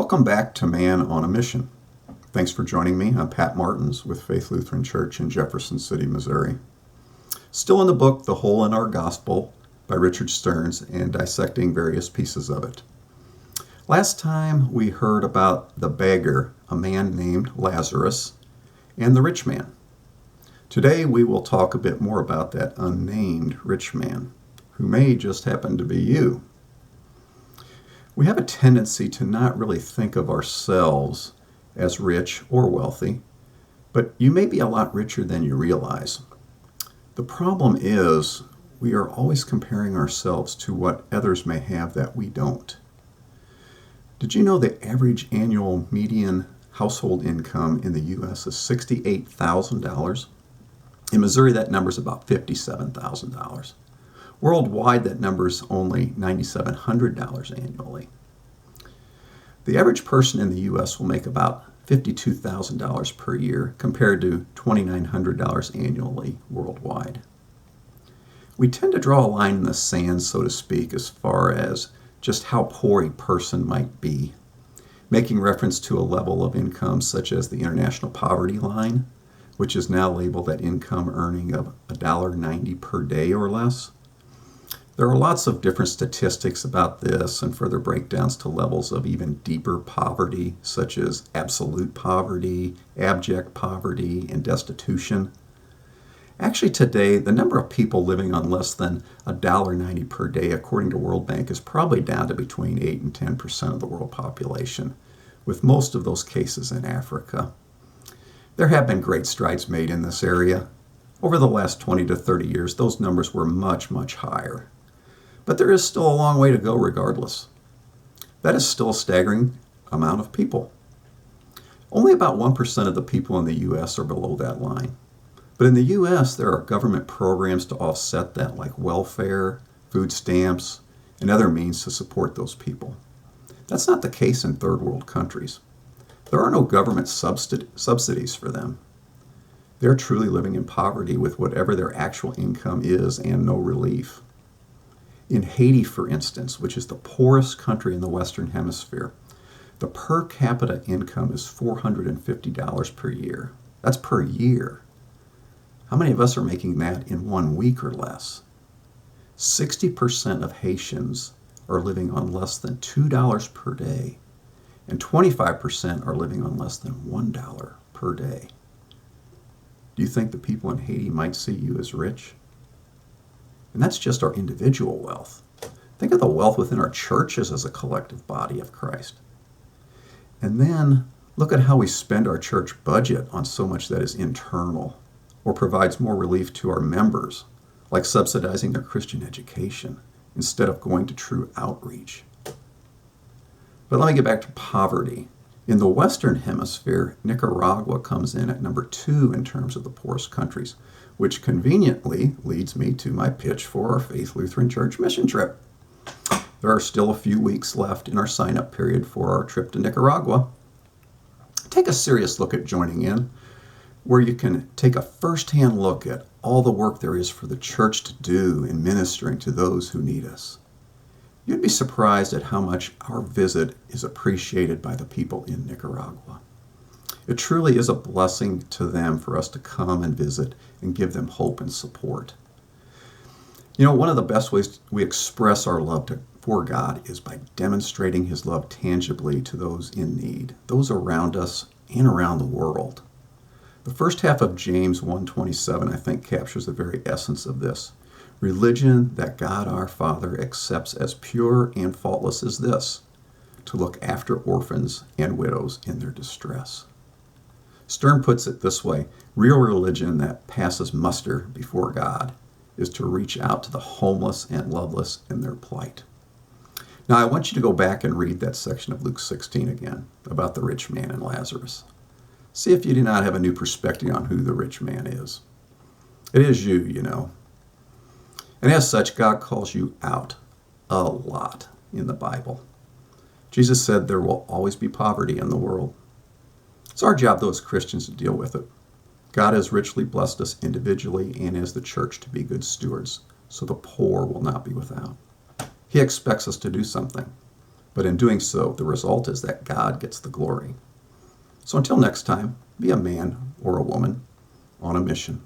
Welcome back to Man on a Mission. Thanks for joining me. I'm Pat Martins with Faith Lutheran Church in Jefferson City, Missouri. Still in the book, The Hole in Our Gospel by Richard Stearns, and dissecting various pieces of it. Last time we heard about the beggar, a man named Lazarus, and the rich man. Today we will talk a bit more about that unnamed rich man, who may just happen to be you. We have a tendency to not really think of ourselves as rich or wealthy, but you may be a lot richer than you realize. The problem is we are always comparing ourselves to what others may have that we don't. Did you know the average annual median household income in the U.S. is $68,000? In Missouri, that number is about $57,000. Worldwide, that number is only $9,700 annually. The average person in the U.S. will make about $52,000 per year compared to $2,900 annually worldwide. We tend to draw a line in the sand, so to speak, as far as just how poor a person might be, making reference to a level of income such as the International Poverty Line, which is now labeled at income earning of $1.90 per day or less. There are lots of different statistics about this and further breakdowns to levels of even deeper poverty, such as absolute poverty, abject poverty, and destitution. Actually, today, the number of people living on less than $1.90 per day, according to World Bank, is probably down to between 8 and 10% of the world population, with most of those cases in Africa. There have been great strides made in this area. Over the last 20 to 30 years, those numbers were much, much higher. But there is still a long way to go regardless. That is still a staggering amount of people. Only about 1% of the people in the U.S. are below that line. But in the U.S., there are government programs to offset that, like welfare, food stamps, and other means to support those people. That's not the case in third world countries. There are no government subsidies for them. They're truly living in poverty with whatever their actual income is and no relief. In Haiti, for instance, which is the poorest country in the Western Hemisphere, the per capita income is $450 per year. That's per year. How many of us are making that in 1 week or less? 60% of Haitians are living on less than $2 per day, and 25% are living on less than $1 per day. Do you think the people in Haiti might see you as rich? And that's just our individual wealth. Think of the wealth within our churches as a collective body of Christ. And then look at how we spend our church budget on so much that is internal or provides more relief to our members, like subsidizing their Christian education instead of going to true outreach. But let me get back to poverty. In the Western Hemisphere, Nicaragua comes in at number 2 in terms of the poorest countries, which conveniently leads me to my pitch for our Faith Lutheran Church mission trip. There are still a few weeks left in our sign-up period for our trip to Nicaragua. Take a serious look at joining in, where you can take a first-hand look at all the work there is for the church to do in ministering to those who need us. You'd be surprised at how much our visit is appreciated by the people in Nicaragua. It truly is a blessing to them for us to come and visit and give them hope and support. You know, one of the best ways we express our love for God is by demonstrating His love tangibly to those in need, those around us and around the world. The first half of James 1:27, I think, captures the very essence of this. Religion that God our Father accepts as pure and faultless is this, to look after orphans and widows in their distress. Stern puts it this way: real religion that passes muster before God is to reach out to the homeless and loveless in their plight. Now, I want you to go back and read that section of Luke 16 again about the rich man and Lazarus. See if you do not have a new perspective on who the rich man is. It is you, you know. And as such, God calls you out a lot in the Bible. Jesus said there will always be poverty in the world. It's our job, though, as Christians, to deal with it. God has richly blessed us individually and as the church to be good stewards, so the poor will not be without. He expects us to do something. But in doing so, the result is that God gets the glory. So until next time, be a man or a woman on a mission.